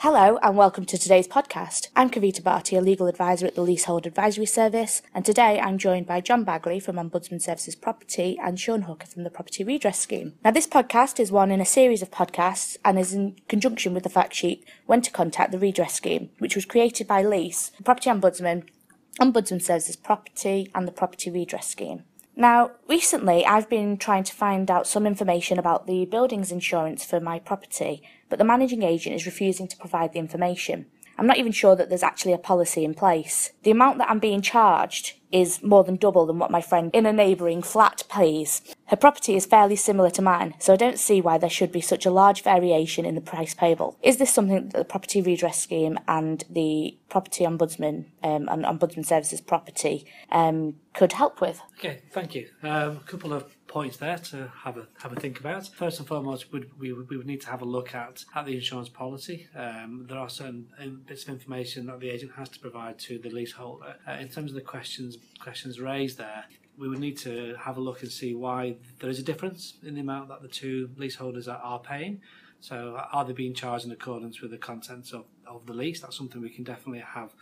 Hello and welcome to today's podcast. I'm Kavita Bharti, a legal advisor at the Leasehold Advisory Service, and today I'm joined by John Bagley from Ombudsman Services Property and Sean Hooker from the Property Redress Scheme. Now, this podcast is one in a series of podcasts and is in conjunction with the fact sheet When to Contact the Redress Scheme, which was created by Lease, the Property Ombudsman, Ombudsman Services Property and the Property Redress Scheme. Now, recently I've been trying to find out some information about the buildings insurance for my property, but the managing agent is refusing to provide the information. I'm not even sure that there's actually a policy in place. The amount that I'm being charged is more than double than what my friend in a neighbouring flat pays. Her property is fairly similar to mine, so I don't see why there should be such a large variation in the price payable. Is this something that the Property Redress Scheme and the Property Ombudsman and Ombudsman Services Property could help with? Okay, thank you. A couple of points there to have a think about. First and foremost, we would need to have a look at the insurance policy. There are certain bits of information that the agent has to provide to the leaseholder. In terms of the questions raised there, we would need to have a look and see why there is a difference in the amount that the two leaseholders are paying. So are they being charged in accordance with the contents of the lease? That's something we can definitely have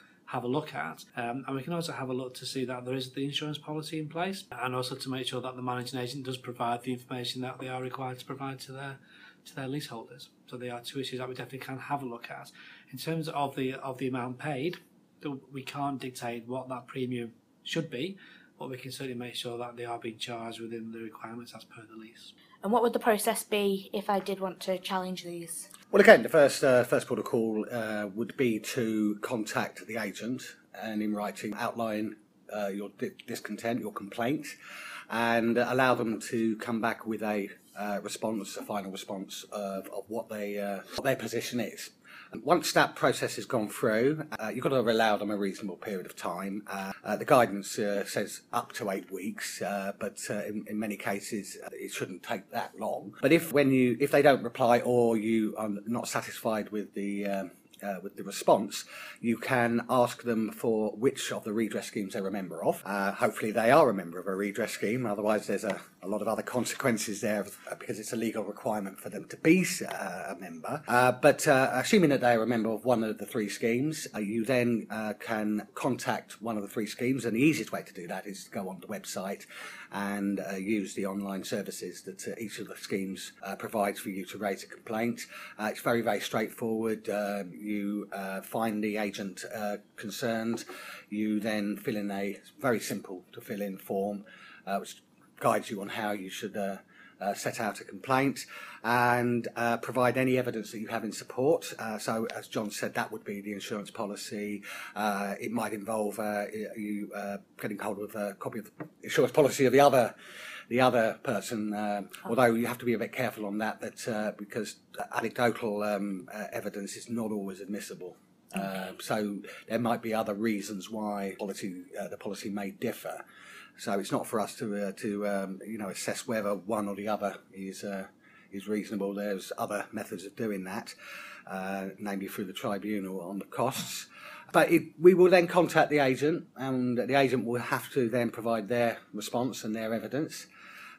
a look at, and we can also have a look to see that there is the insurance policy in place, and also to make sure that the managing agent does provide the information that they are required to provide to their leaseholders. So they are two issues that we definitely can have a look at. In terms of the amount paid, we can't dictate what that premium should be, but we can certainly make sure that they are being charged within the requirements as per the lease. And what would the process be if I did want to challenge these? Well, again, the first port of call would be to contact the agent and in writing outline your discontent, your complaint, and allow them to come back with a response, a final response of what their position is. And once that process has gone through, you've got to allow them a reasonable period of time. The guidance says up to 8 weeks, but in many cases it shouldn't take that long. But if they don't reply or you are not satisfied with the response, you can ask them for which of the redress schemes they're a member of. Hopefully they are a member of a redress scheme, otherwise there's a lot of other consequences there because it's a legal requirement for them to be a member. But assuming that they're a member of one of the 3 schemes, you then can contact one of the 3 schemes, and the easiest way to do that is to go on the website and use the online services that each of the schemes provides for you to raise a complaint. It's very, very straightforward. You find the agent concerned. You then fill in a very simple to fill in form which guides you on how you should set out a complaint and provide any evidence that you have in support. So as John said, that would be the insurance policy. It might involve you getting hold of a copy of the insurance policy of the other person, although you have to be a bit careful on that because anecdotal evidence is not always admissible. So there might be other reasons why the policy may differ. So it's not for us to assess whether one or the other is reasonable. There's other methods of doing that, namely through the tribunal on the costs. But we will then contact the agent, and the agent will have to then provide their response and their evidence.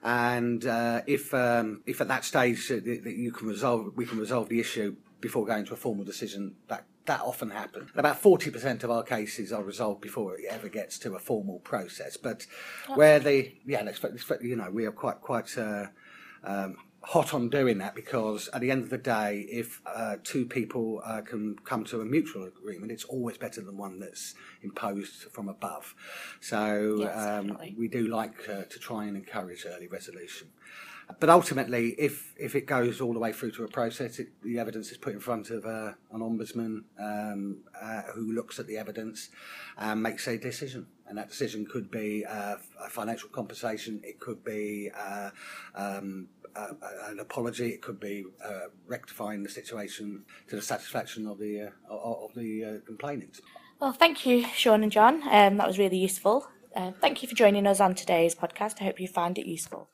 And if at that stage that we can resolve the issue before going to a formal decision, that often happens. About 40% of our cases are resolved before it ever gets to a formal process. But where we are quite hot on doing that, because at the end of the day, if 2 people can come to a mutual agreement, it's always better than one that's imposed from above. So yes, we do like to try and encourage early resolution. But ultimately, if it goes all the way through to a process, the evidence is put in front of an ombudsman who looks at the evidence and makes a decision. And that decision could be a financial compensation, it could be an apology, it could be rectifying the situation to the satisfaction of the complainant. Well, thank you, Sean and John. That was really useful. Thank you for joining us on today's podcast. I hope you found it useful.